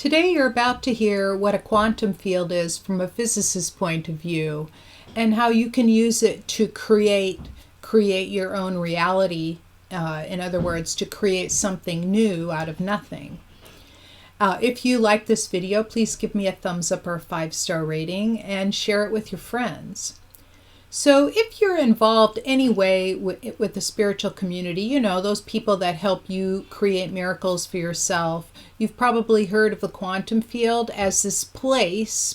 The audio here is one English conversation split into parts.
Today you're about to hear what a quantum field is from a physicist's point of view and how you can use it to create your own reality. In other words, to create something new out of nothing. If you like this video, please give me a thumbs up or a 5-star rating and share it with your friends. So if you're involved anyway with the spiritual community, you know, those people that help you create miracles for yourself, you've probably heard of the quantum field as this place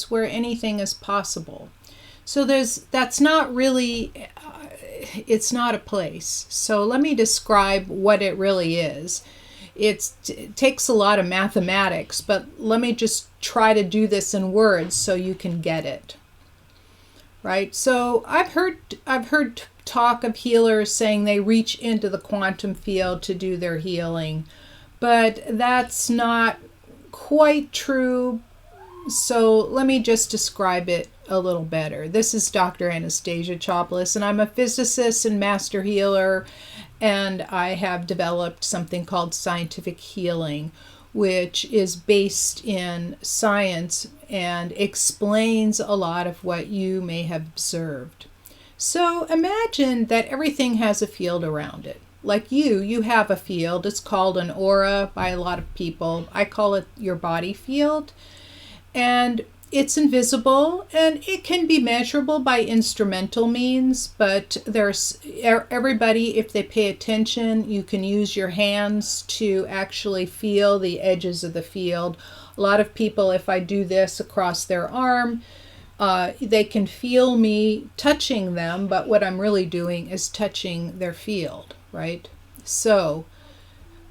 where anything is possible. So that's not really, it's not a place. So let me describe what it really is. It takes a lot of mathematics, but let me just try to do this in words so you can get it. Right? So I've heard talk of healers saying they reach into the quantum field to do their healing, but that's not quite true. So let me just describe it a little better. This is Dr. Anastasia Chopelas, and I'm a physicist and master healer, and I have developed something called scientific healing, which is based in science and explains a lot of what you may have observed. So imagine that everything has a field around it. Like you have a field. It's called an aura by a lot of people. I call it your body field. And it's invisible and it can be measurable by instrumental means, but there's everybody, if they pay attention, you can use your hands to actually feel the edges of the field. A lot of people, if I do this across their arm, they can feel me touching them, but what I'm really doing is touching their field, right? So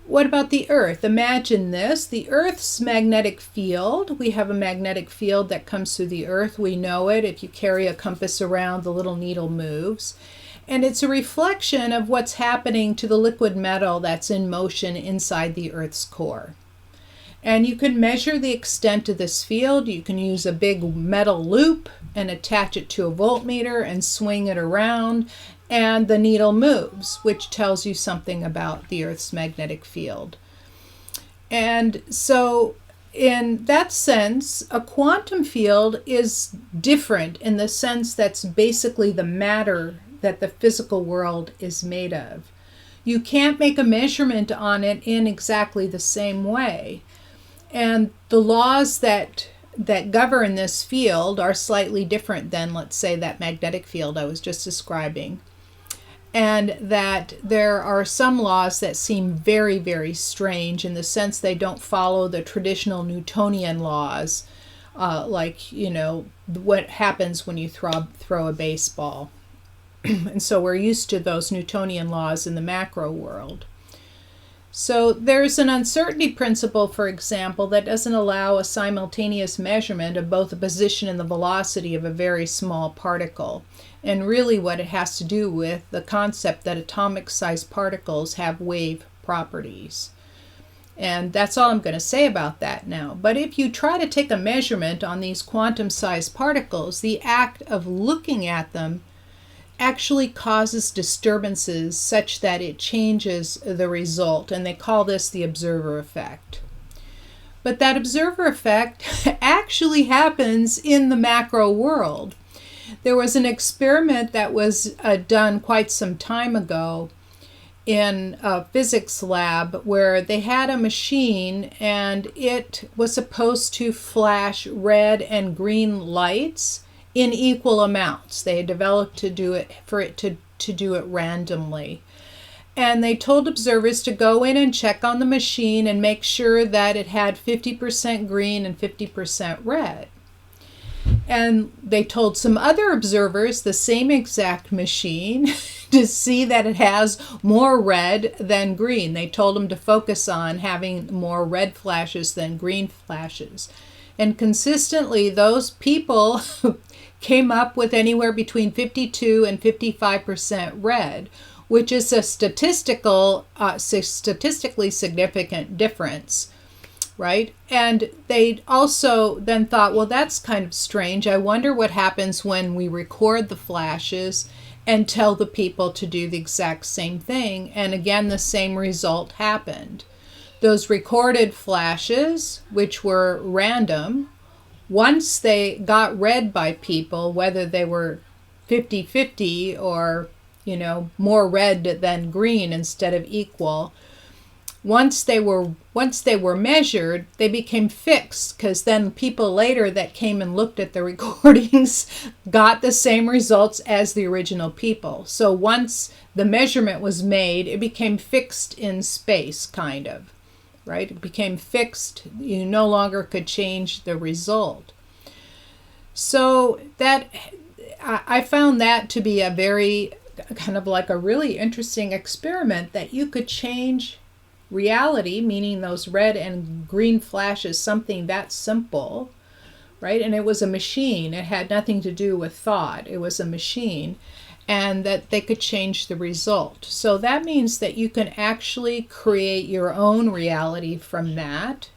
what about the Earth? Imagine this, the Earth's magnetic field. We have a magnetic field that comes through the Earth. We know it. If you carry a compass around, the little needle moves. And it's a reflection of what's happening to the liquid metal that's in motion inside the Earth's core. And you can measure the extent of this field. You can use a big metal loop and attach it to a voltmeter and swing it around, and the needle moves, which tells you something about the Earth's magnetic field. And so in that sense, a quantum field is different in the sense that's basically the matter that the physical world is made of. You can't make a measurement on it in exactly the same way. And the laws that govern this field are slightly different than, let's say, that magnetic field I was just describing. And that there are some laws that seem very, very strange in the sense they don't follow the traditional Newtonian laws, like, you know, what happens when you throw a baseball. And so we're used to those Newtonian laws in the macro world. So there's an uncertainty principle, for example, that doesn't allow a simultaneous measurement of both the position and the velocity of a very small particle. And really what it has to do with the concept that atomic-sized particles have wave properties. And that's all I'm going to say about that now. But if you try to take a measurement on these quantum-sized particles, the act of looking at them actually causes disturbances such that it changes the result, and they call this the observer effect. But that observer effect actually happens in the macro world. There was an experiment that was done quite some time ago in a physics lab where they had a machine and it was supposed to flash red and green lights in equal amounts. They had developed to do it to do it randomly. And they told observers to go in and check on the machine and make sure that it had 50% green and 50% red. And they told some other observers the same exact machine to see that it has more red than green. They told them to focus on having more red flashes than green flashes. And consistently, those people came up with anywhere between 52 and 55% red, which is a statistically significant difference, right? And they also then thought, well, that's kind of strange. I wonder what happens when we record the flashes and tell the people to do the exact same thing. And again, the same result happened. Those recorded flashes, which were random, once they got read by people, whether they were 50-50 or, more red than green instead of equal, once they were measured, they became fixed, because then people later that came and looked at the recordings got the same results as the original people. So once the measurement was made, it became fixed in space, kind of, right? It became fixed. You no longer could change the result. So that I found that to be a very kind of like a really interesting experiment, that you could change reality, meaning those red and green flashes, something that simple, right? And it was a machine. It had nothing to do with thought. It was a machine, and that they could change the result. So that means that you can actually create your own reality from that.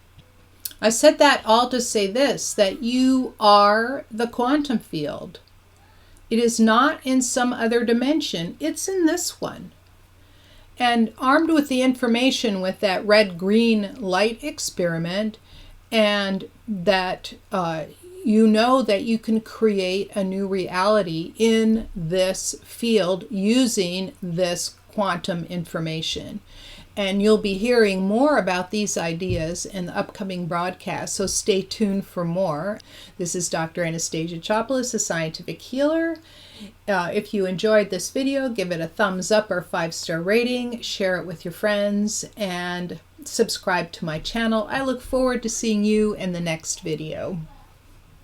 I said that all to say this, that you are the quantum field. It is not in some other dimension. It's in this one. And armed with the information with that red-green light experiment, and that you know that you can create a new reality in this field using this quantum information. And you'll be hearing more about these ideas in the upcoming broadcast, so stay tuned for more. This is Dr. Anastasia Chopelas, a scientific healer. If you enjoyed this video, give it a thumbs up or 5-star rating, share it with your friends, and subscribe to my channel. I look forward to seeing you in the next video.